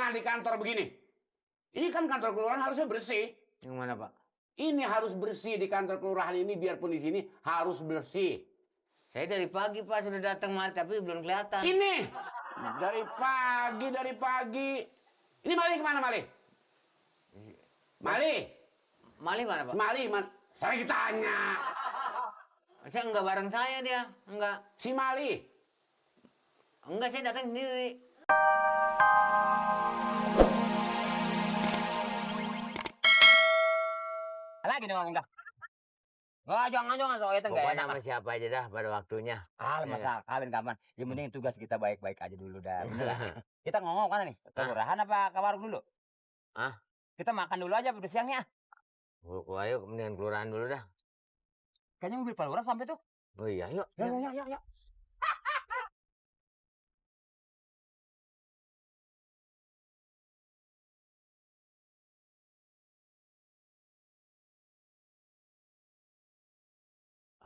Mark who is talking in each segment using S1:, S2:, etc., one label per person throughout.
S1: Jangan di kantor begini. Ini kan kantor kelurahan harusnya bersih.
S2: Yang mana, Pak?
S1: Ini harus bersih di kantor kelurahan ini, biarpun di sini harus bersih.
S2: Saya dari pagi, Pak, sudah datang mari, tapi belum kelihatan.
S1: Ini dari pagi. Ini Mali kemana, Mali? Mali?
S2: Mali mana, Pak?
S1: Mali, saya ditanya.
S2: Saya enggak bareng saya dia, enggak.
S1: Si Mali?
S2: Enggak, saya datang sendiri.
S3: Lagi dengan enggak. Wah, jangan soal itu enggak
S2: Pokoknya
S3: enak.
S2: sama siapa aja dah pada waktunya.
S3: Masa kawin kapan? Yang penting tugas kita baik-baik aja dulu dah. Bener lah. Kita ngomong mana nih? Ke kelurahan apa ke warung dulu?
S2: Ah?
S3: Kita makan dulu aja udah siangnya.
S2: Ayo, mendingan kelurahan dulu dah.
S3: Kayaknya mobil palura sampai tuh.
S2: Oh iya, yuk.
S3: Ya.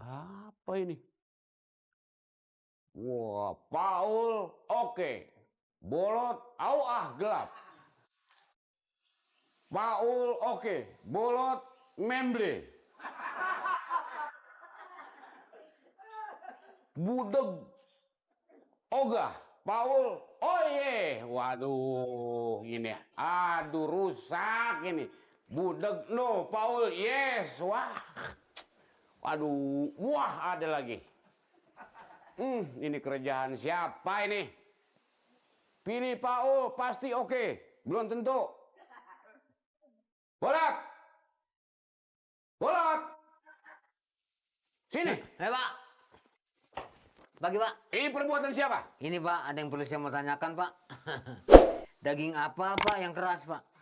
S1: Apa ini? Wah, Paul oke. Bolot gelap. Paul oke. Bolot memble. Budeg ogah. Paul oye. Waduh, ini. Aduh, rusak ini. Budeg no, Paul yes. Wah. Waduh, wah ada lagi. Ini kerjaan siapa ini? Pilih Paul pasti oke. Belum tentu. Bolot. Sini.
S2: Pak. Bagi, Pak.
S1: Ini perbuatan siapa?
S2: Ini, Pak, ada yang perlu saya mau tanyakan, Pak. Daging apa, Pak, yang keras, Pak?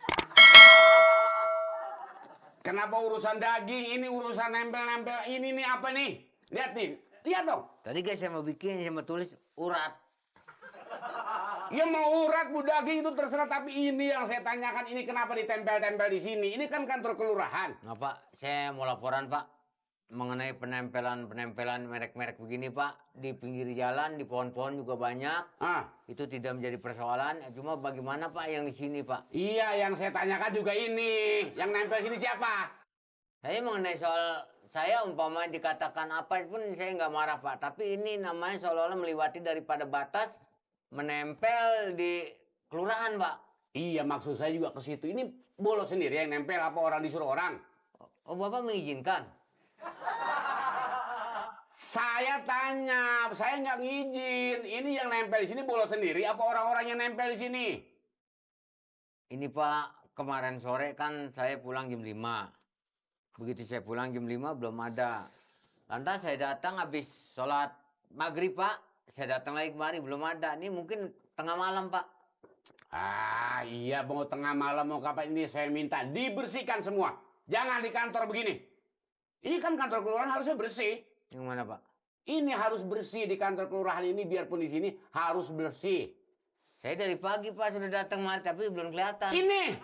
S1: Kenapa urusan daging? Ini urusan nempel-nempel. Ini nih apa nih? Lihat nih. Lihat dong.
S2: Tadi guys saya mau bikin, saya mau tulis urat.
S1: Ya mau urat, bu daging itu terserah. Tapi ini yang saya tanyakan. Ini kenapa ditempel-tempel di sini? Ini kan kantor kelurahan.
S2: Nggak, Pak, saya mau laporan, Pak, mengenai penempelan merek-merek begini, Pak, di pinggir jalan, di pohon-pohon juga banyak. Itu tidak menjadi persoalan. Cuma bagaimana, Pak, yang di sini, Pak?
S1: Iya, yang saya tanyakan juga ini. Yang nempel sini siapa?
S2: Saya mengenai soal saya umpamanya dikatakan apa pun saya nggak marah, Pak. Tapi ini namanya seolah-olah melewati daripada batas menempel di kelurahan, Pak.
S1: Iya, maksud saya juga ke situ. Ini bolos sendiri yang nempel apa orang disuruh orang?
S2: Oh, Bapak mengizinkan?
S1: Saya tanya, saya nggak ngizin. Ini yang nempel di sini bolos sendiri apa orang-orang yang nempel di sini?
S2: Ini, Pak, kemarin sore kan saya pulang jam 5. Begitu saya pulang jam 5 belum ada. Lantas saya datang habis sholat maghrib, Pak. Saya datang lagi kemari belum ada. Ini mungkin tengah malam, Pak.
S1: Iya, mau tengah malam mau kapan ini saya minta dibersihkan semua. Jangan di kantor begini. Ini kan kantor kelurahan harusnya bersih.
S2: Yang mana, Pak?
S1: Ini harus bersih di kantor kelurahan ini, biarpun di sini harus bersih.
S2: Saya dari pagi, Pak, sudah datang mari, tapi belum kelihatan.
S1: Ini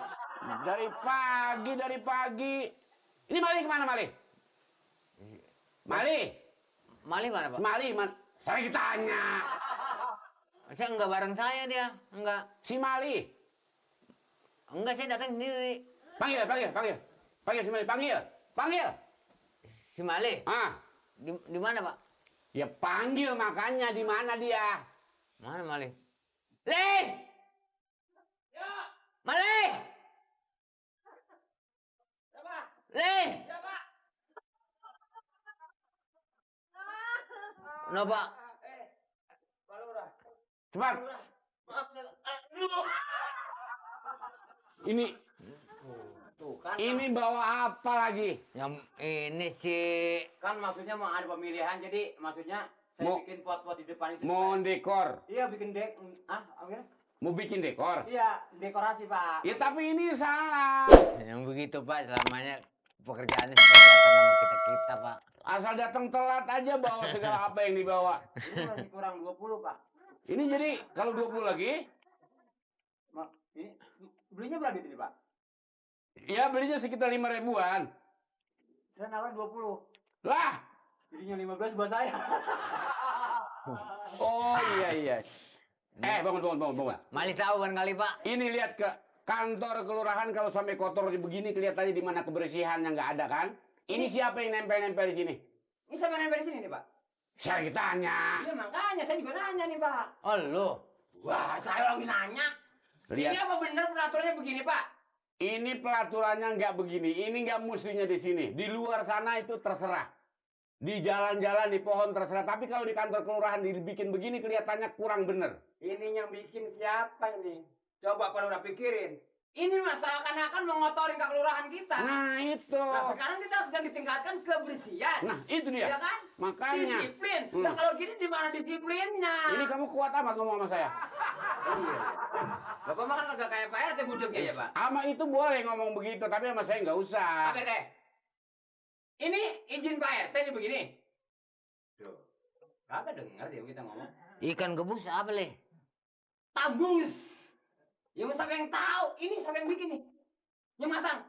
S1: dari pagi. Ini Mali kemana, Mali?
S2: Mali mana, Pak?
S1: Saya ditanya.
S2: Saya enggak bareng saya dia, enggak.
S1: Si Mali.
S2: Enggak, saya datang sendiri.
S1: Panggil si Mali, panggil.
S2: Si Mali? Di mana, Pak?
S1: Ya panggil makanya, di mana dia?
S2: Mana Mali?
S1: Le!
S2: Ya. Mali!
S1: Ya, Pak.
S2: Le!
S1: Ya, Pak.
S2: No, Pak.
S1: Cepat. Ini bawa apa lagi?
S2: Yang ini sih
S3: Kan maksudnya mau ada pemilihan, jadi maksudnya saya bikin pot-pot di depan itu.
S1: Mau dekor.
S3: Iya, bikin
S1: Mau bikin dekor?
S3: Iya, dekorasi, Pak.
S1: Ya tapi ini salah.
S2: yang begitu, Pak, selamanya pekerjaannya seperti sama kita, Pak.
S1: Asal datang telat aja bawa segala apa yang dibawa.
S3: Ini masih kurang 20, Pak.
S1: Ini jadi kalau 20 lagi?
S3: Ini belinya berapa ini, Pak?
S1: Ya belinya sekitar 5 ribuan.
S3: Saya nawarin 20.
S1: Lah!
S3: Jadinya 15 buat saya.
S1: Oh iya. Bangun.
S2: Mali tahu kan kali Pak.
S1: Ini lihat ke kantor kelurahan kalau sampai kotor begini kelihatannya di mana kebersihan yang nggak ada kan? Ini siapa yang nempel-nempel di sini?
S3: Ini siapa yang nempel di sini nih, Pak?
S1: Saya tanya.
S3: Iya makanya saya juga nanya nih, Pak.
S2: Oh lu.
S3: Wah, saya lagi nanya.
S1: Lihat.
S3: Ini apa benar peraturannya begini, Pak?
S1: Ini pelaturannya nggak begini. Ini nggak mestinya di sini. Di luar sana itu terserah. Di jalan-jalan, di pohon terserah. Tapi kalau di kantor kelurahan dibikin begini kelihatannya kurang bener.
S3: Ini yang bikin siapa ini? Coba kalau udah pikirin. Ini mah seakan-akan mengotorin kelurahan kita.
S1: Nah itu.
S3: Nah, sekarang kita sedang ditingkatkan kebersihan.
S1: Nah itu dia.
S3: Ya kan?
S1: Makanya.
S3: Disiplin. Nah kalau gini di mana disiplinnya?
S1: Ini kamu kuat amat ngomong sama saya.
S3: Iya. Bapak mah kan agak kayak Pak RT budeknya ya, Pak.
S1: Sama itu boleh ngomong begitu, tapi sama saya nggak usah.
S3: Pak RT. Ini izin Pak RT nih begini. Tuh. Kagak dengar dia kita ngomong.
S2: Ikan gabus apa leh?
S3: Tabus. Yang siapa yang tahu? Ini siapa yang bikin nih? Yang masang.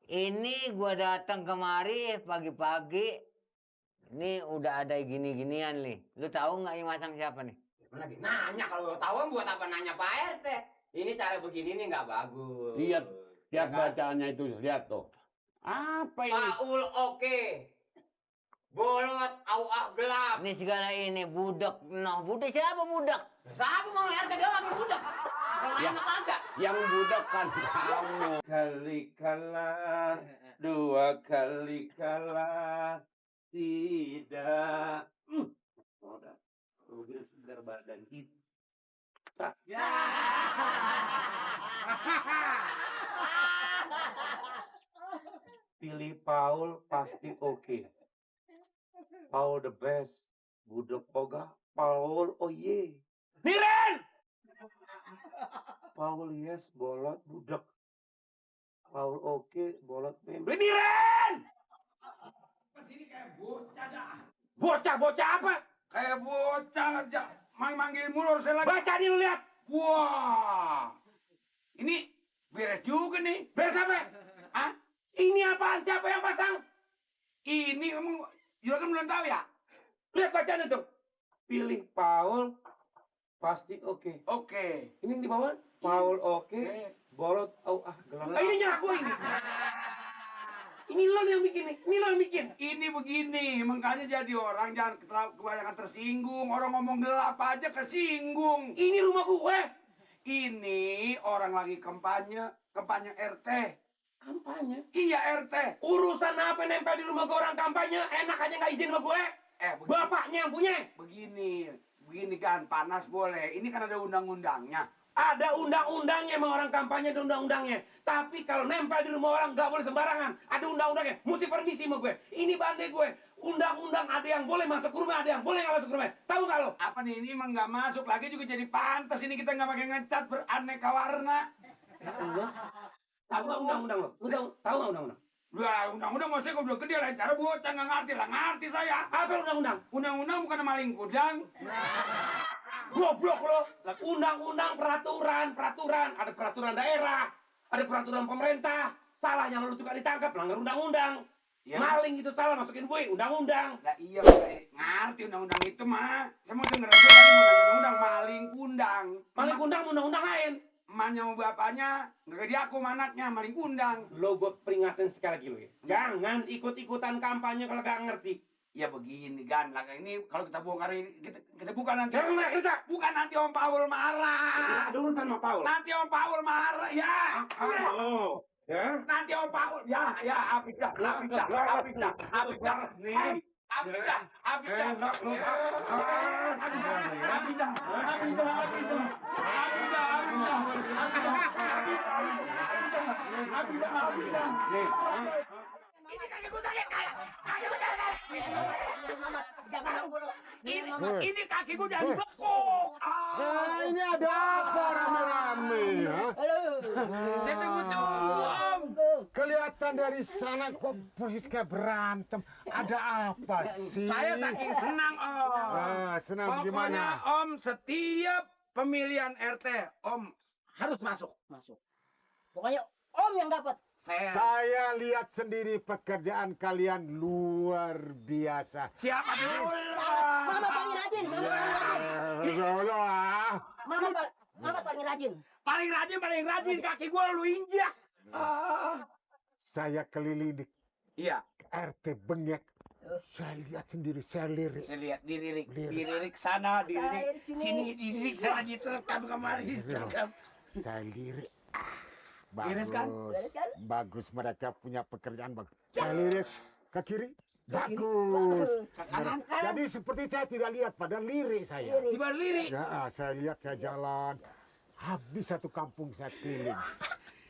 S2: Ini gua datang kemari pagi-pagi. Ini udah ada gini-ginian nih. Lu tahu nggak yang masang siapa nih?
S3: Lagi nanya kalau tahu buat apa nanya Pak RT? Ini cara begini nih nggak bagus.
S1: Lihat
S3: Ya kan?
S1: bacaannya itu, lihat tuh. Apa ini?
S3: Paul oke. Bolot auah gelap.
S2: Ini segala ini budak. Nah, budak siapa budak?
S3: Siapa mau RT doang yang budak? Kalau
S1: Ya.
S3: enak kagak.
S1: Yang budak kan kamu.
S4: Kali kalah, dua kali kalah, tidak. Udah, begitu segar badan kita.
S3: Ya.
S4: Pilih Paul pasti oke. Paul the best. Budok boga, Paul oh ye. Niren! Paul yes, bolot budek. Paul oke, bolot member. Niren!
S5: Sini kayak bocah dah.
S4: Bocah apa?
S5: Kayak bocah aja. Manggil mulu harus saya lagi.
S4: Baca nih lu lihat.
S5: Wah. Ini beres juga nih.
S4: Beres apa?
S5: Ah,
S4: Ini apaan? Siapa yang pasang?
S5: ini kamu juga kan belum tahu ya?
S4: Lihat bacaan itu. Pilih Paul pasti oke.
S5: Oke.
S4: Ini di bawah. Paul oke. Bolot gelap. Ini nyaku ini. Ini lo yang bikin nih. Ini lo yang bikin.
S5: Ini begini, makanya jadi orang jangan kebanyakan tersinggung. Orang ngomong gelap aja kesinggung.
S4: Ini rumah gue.
S5: Ini orang lagi kampanye RT.
S4: Kampanye.
S5: Iya RT.
S4: Urusan apa nempel di rumah gue orang kampanye? Enak aja nggak izin sama gue.
S5: Begini.
S4: Bapaknya yang punya.
S5: Begini kan panas boleh. Ini kan ada undang-undangnya.
S4: Ada undang-undangnya sama orang kampanye, ada undang-undangnya. Tapi kalau nempel di rumah orang nggak boleh sembarangan. Ada undang-undangnya. Mesti permisi sama gue. Ini bandai gue. Undang-undang ada yang boleh masuk ke rumah, ada yang boleh nggak masuk ke rumah. Tahu nggak lo?
S5: Apa nih ini emang nggak masuk lagi juga jadi pantas ini kita nggak pakai ngecat beraneka warna.
S4: Tahu nggak undang-undang lo? Tahu nggak undang-undang?
S5: Udah undang-undang maksudnya kalau udah gede lain cara bocah nggak ngerti lah ngerti saya.
S4: Apa undang-undang?
S5: Undang-undang bukan maling kudang.
S4: Goblok lo. Undang-undang peraturan. Ada peraturan daerah, ada peraturan pemerintah. Salahnya lo juga ditangkap, melanggar undang-undang.
S5: Ya.
S4: Maling itu salah masukin gue undang-undang.
S5: Lah iya ngerti undang-undang itu mah. Saya mau denger aja tadi mau nanya undang maling kundang.
S4: Maling kundang undang-undang lain.
S5: Emaknya sama bapaknya nggak jadi aku sama anaknya maling kundang.
S4: Lo gue peringatin sekali lagi lo ya. Jangan ikut-ikutan kampanye kalau gak ngerti.
S5: Ya begini kan lah ini kalau kita bongkar ini kita buka nanti.
S4: Jangan nggak kerja.
S5: Bukan nanti Om Paul marah.
S4: Ada urusan sama Paul.
S5: Nanti Om Paul marah ya.
S4: Oh, ya.
S5: Nanti Om Paul ya habis dah. Ini kaki gue sakit kayak ini kaki gue jadi bekuk.
S6: Ini ada apa rame-rame ya?
S5: Saya tunggu Om.
S6: Kelihatan dari sana kok posisi kayak berantem. Ada apa sih?
S5: Saya saking senang Om.
S6: Senang
S5: Pokoknya
S6: gimana?
S5: Om setiap pemilihan RT Om harus masuk.
S7: Pokoknya Om yang dapat.
S6: Saya lihat sendiri pekerjaan kalian luar biasa.
S5: Siapa dulu?
S7: Mama tadi rajin, Mama tadi rajin. Mama paling rajin.
S4: Paling rajin kaki gua lu injak.
S6: Saya keliling di
S4: Iya,
S6: RT Bengek. Saya lihat sendiri, saya lirik.
S4: saya lihat dilirik sana, dilirik sini, dilirik sana, diterkam kemari, diterkam.
S6: Saya lirik.
S4: Beres kan?
S6: Bagus, mereka punya pekerjaan bagus. Saya lirik ke kiri. Bagus. Jadi seperti saya tidak lihat, padahal lirik saya.
S4: Tiba lirik.
S6: Ya, saya lihat, saya jalan. Habis satu kampung saya keliling.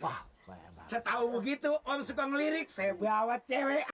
S6: Wah, banyak banget.
S4: Saya tahu begitu, Om suka ngelirik, saya bawa cewek.